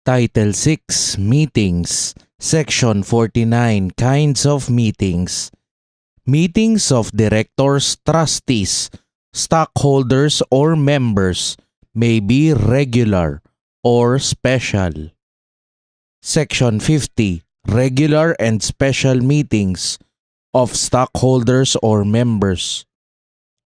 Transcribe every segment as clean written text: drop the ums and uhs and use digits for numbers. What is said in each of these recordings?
Title 6 Meetings, Section 49 Kinds of Meetings. Meetings of directors, trustees, stockholders, or members may be regular or special. Section 50 Regular and Special Meetings of Stockholders or Members.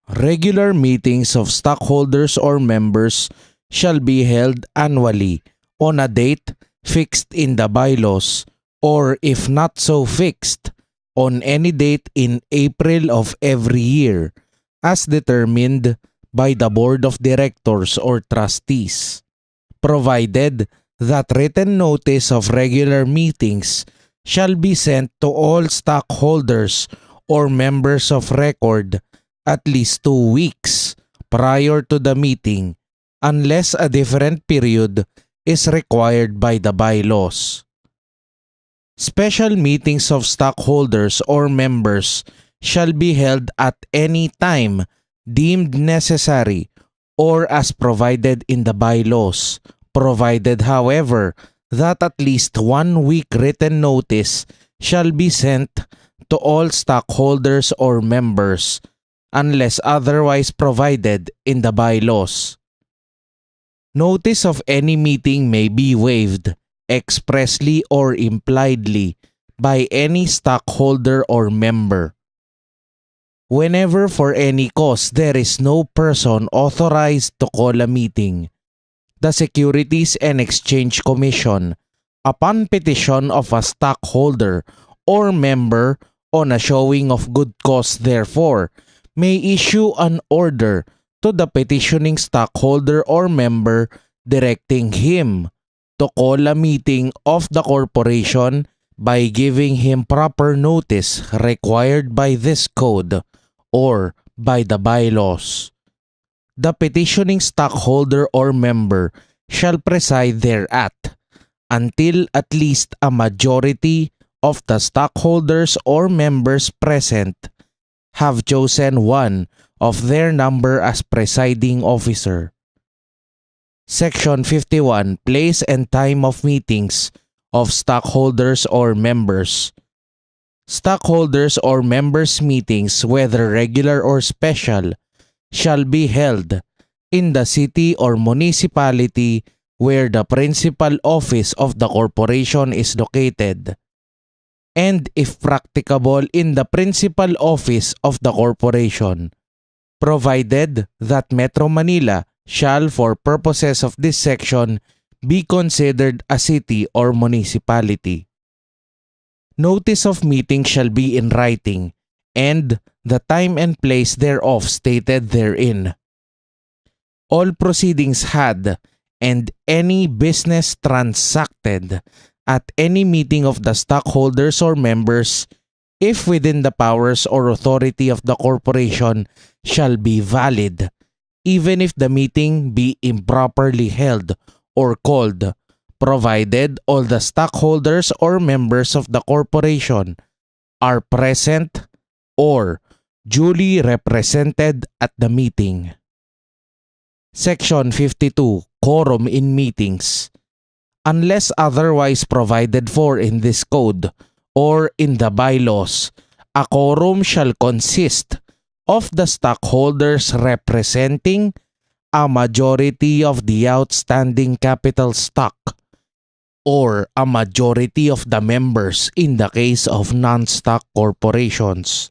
Regular meetings of stockholders or members shall be held annually on a date fixed in the bylaws, or if not so fixed, on any date in April of every year, as determined by the Board of Directors or Trustees, provided that written notice of regular meetings shall be sent to all stockholders or members of record at least 2 weeks prior to the meeting, unless a different period is required by the bylaws. Special meetings of stockholders or members shall be held at any time deemed necessary or as provided in the bylaws, provided, however, that at least 1 week written notice shall be sent to all stockholders or members, unless otherwise provided in the bylaws. Notice of any meeting may be waived, expressly or impliedly, by any stockholder or member. Whenever for any cause there is no person authorized to call a meeting, the Securities and Exchange Commission, upon petition of a stockholder or member on a showing of good cause therefore, may issue an order to the petitioning stockholder or member directing him to call a meeting of the corporation by giving him proper notice required by this code or by the bylaws. The petitioning stockholder or member shall preside thereat until at least a majority of the stockholders or members present have chosen one of their number as presiding officer. Section 51 Place and Time of Meetings of Stockholders or Members. Stockholders or members' meetings, whether regular or special, shall be held in the city or municipality where the principal office of the corporation is located, and if practicable in the principal office of the corporation, provided that Metro Manila shall for purposes of this section be considered a city or municipality. Notice of meeting shall be in writing, and the time and place thereof stated therein. All proceedings had, and any business transacted at any meeting of the stockholders or members, if within the powers or authority of the corporation, shall be valid, even if the meeting be improperly held or called, provided all the stockholders or members of the corporation are present or duly represented at the meeting. Section 52 Quorum in Meetings. Unless otherwise provided for in this code or in the bylaws, a quorum shall consist of the stockholders representing a majority of the outstanding capital stock, or a majority of the members in the case of non-stock corporations.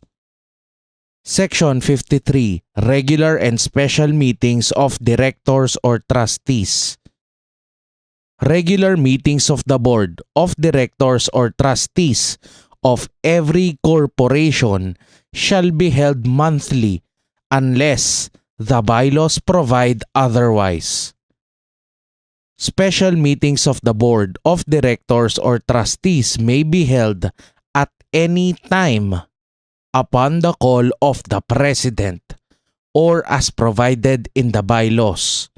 Section 53 Regular and Special Meetings of Directors or Trustees. Regular meetings of the Board of Directors or Trustees of every corporation shall be held monthly unless the bylaws provide otherwise. Special meetings of the Board of Directors or Trustees may be held at any time upon the call of the President or as provided in the bylaws.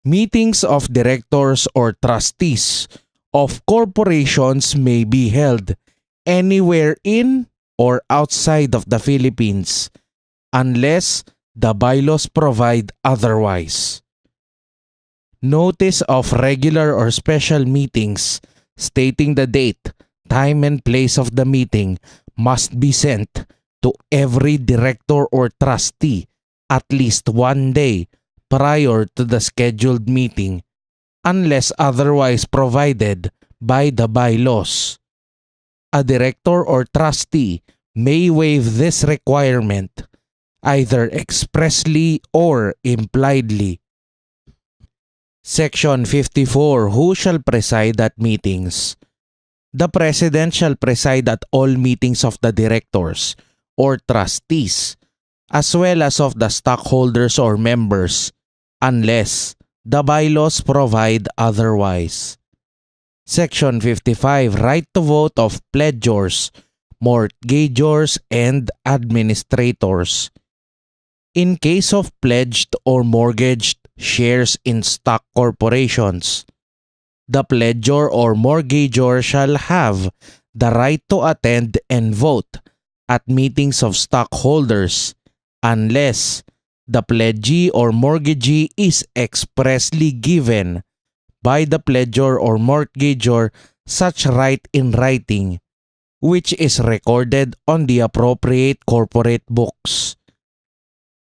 Meetings of directors or trustees of corporations may be held anywhere in or outside of the Philippines unless the bylaws provide otherwise. Notice of regular or special meetings stating the date, time, and place of the meeting must be sent to every director or trustee at least 1 day prior to the scheduled meeting, unless otherwise provided by the bylaws. A director or trustee may waive this requirement, either expressly or impliedly. Section 54. Who shall preside at meetings? The President shall preside at all meetings of the directors or trustees, as well as of the stockholders or members, unless the bylaws provide otherwise. Section 55. Right to vote of pledgors, mortgagors, and administrators. In case of pledged or mortgaged shares in stock corporations, the pledgor or mortgagor shall have the right to attend and vote at meetings of stockholders unless the pledgee or mortgagee is expressly given by the pledgor or mortgagor such right in writing, which is recorded on the appropriate corporate books.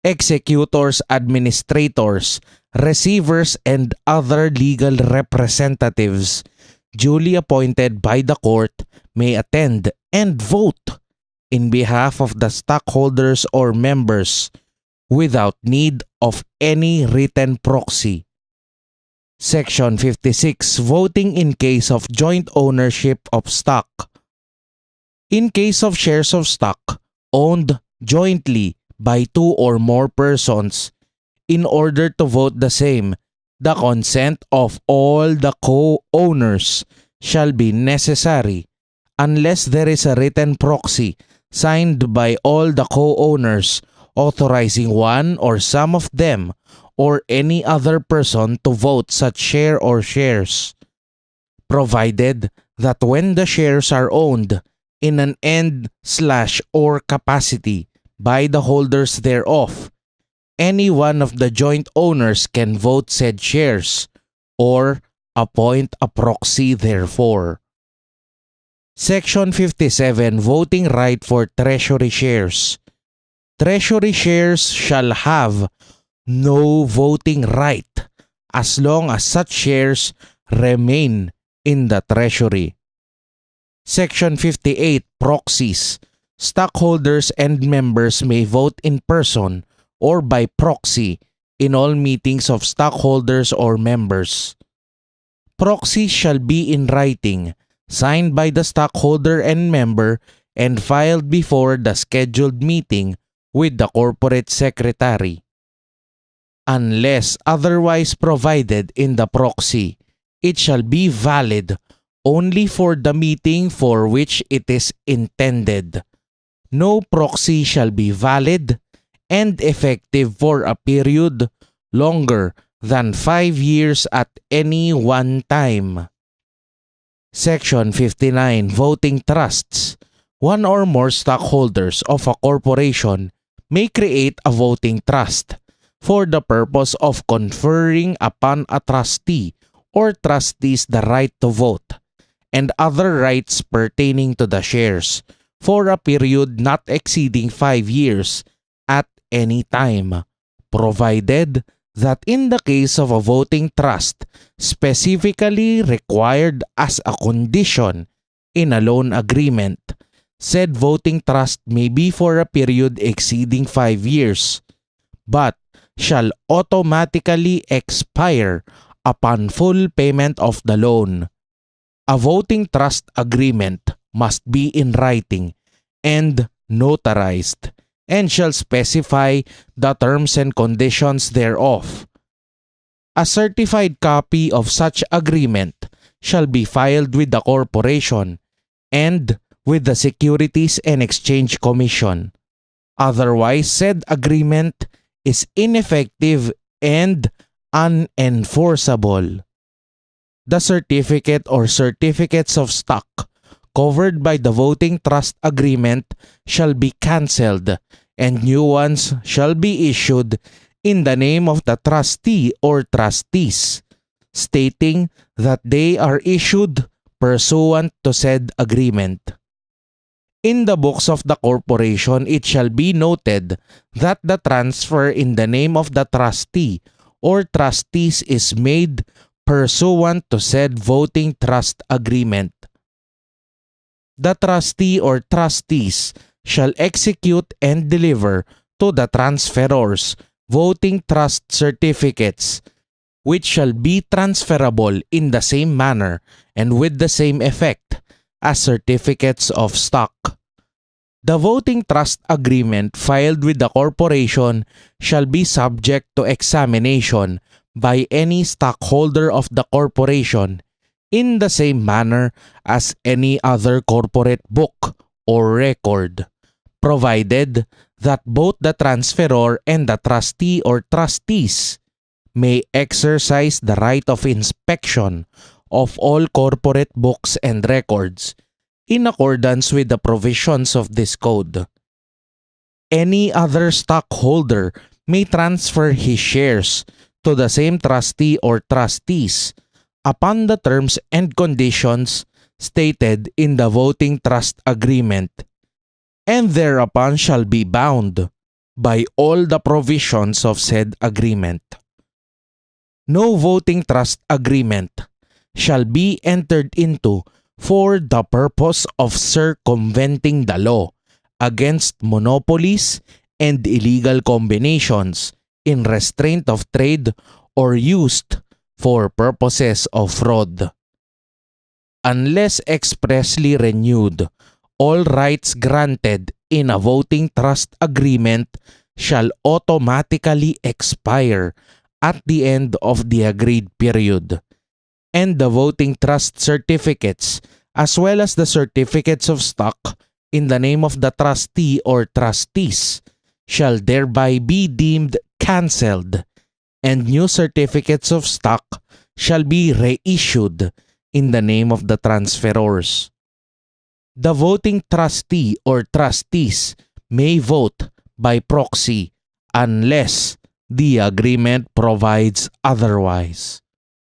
Executors, administrators, receivers, and other legal representatives duly appointed by the court may attend and vote in behalf of the stockholders or members without need of any written proxy. Section 56. Voting in case of joint ownership of stock. In case of shares of stock owned jointly by 2 or more persons, in order to vote the same, the consent of all the co-owners shall be necessary, unless there is a written proxy signed by all the co-owners authorizing one or some of them or any other person to vote such share or shares, provided that when the shares are owned in an end/or capacity by the holders thereof, any one of the joint owners can vote said shares or appoint a proxy therefor. Section 57. Voting right for Treasury shares. Treasury shares shall have no voting right as long as such shares remain in the Treasury. Section 58. Proxies. Stockholders and members may vote in person or by proxy in all meetings of stockholders or members. Proxies shall be in writing, signed by the stockholder and member, and filed before the scheduled meeting with the corporate secretary. Unless otherwise provided in the proxy, it shall be valid only for the meeting for which it is intended. No proxy shall be valid and effective for a period longer than 5 years at any one time. Section 59. Voting trusts. One or more stockholders of a corporation may create a voting trust for the purpose of conferring upon a trustee or trustees the right to vote and other rights pertaining to the shares for a period not exceeding 5 years at any time, provided that in the case of a voting trust specifically required as a condition in a loan agreement, said voting trust may be for a period exceeding 5 years, but shall automatically expire upon full payment of the loan. A voting trust agreement must be in writing and notarized, and shall specify the terms and conditions thereof. A certified copy of such agreement shall be filed with the corporation and with the Securities and Exchange Commission. Otherwise, said agreement is ineffective and unenforceable. The certificate or certificates of stock covered by the voting trust agreement shall be cancelled, and new ones shall be issued in the name of the trustee or trustees, stating that they are issued pursuant to said agreement. In the books of the corporation, it shall be noted that the transfer in the name of the trustee or trustees is made pursuant to said voting trust agreement. The trustee or trustees shall execute and deliver to the transferors voting trust certificates, which shall be transferable in the same manner and with the same effect as certificates of stock. The voting trust agreement filed with the corporation shall be subject to examination by any stockholder of the corporation in the same manner as any other corporate book or record, provided that both the transferor and the trustee or trustees may exercise the right of inspection of all corporate books and records in accordance with the provisions of this code. Any other stockholder may transfer his shares to the same trustee or trustees upon the terms and conditions stated in the voting trust agreement, and thereupon shall be bound by all the provisions of said agreement. No voting trust agreement shall be entered into for the purpose of circumventing the law against monopolies and illegal combinations in restraint of trade or used for purposes of fraud. Unless expressly renewed, all rights granted in a voting trust agreement shall automatically expire at the end of the agreed period, and the voting trust certificates as well as the certificates of stock in the name of the trustee or trustees shall thereby be deemed cancelled, and new certificates of stock shall be reissued in the name of the transferors. The voting trustee or trustees may vote by proxy unless the agreement provides otherwise.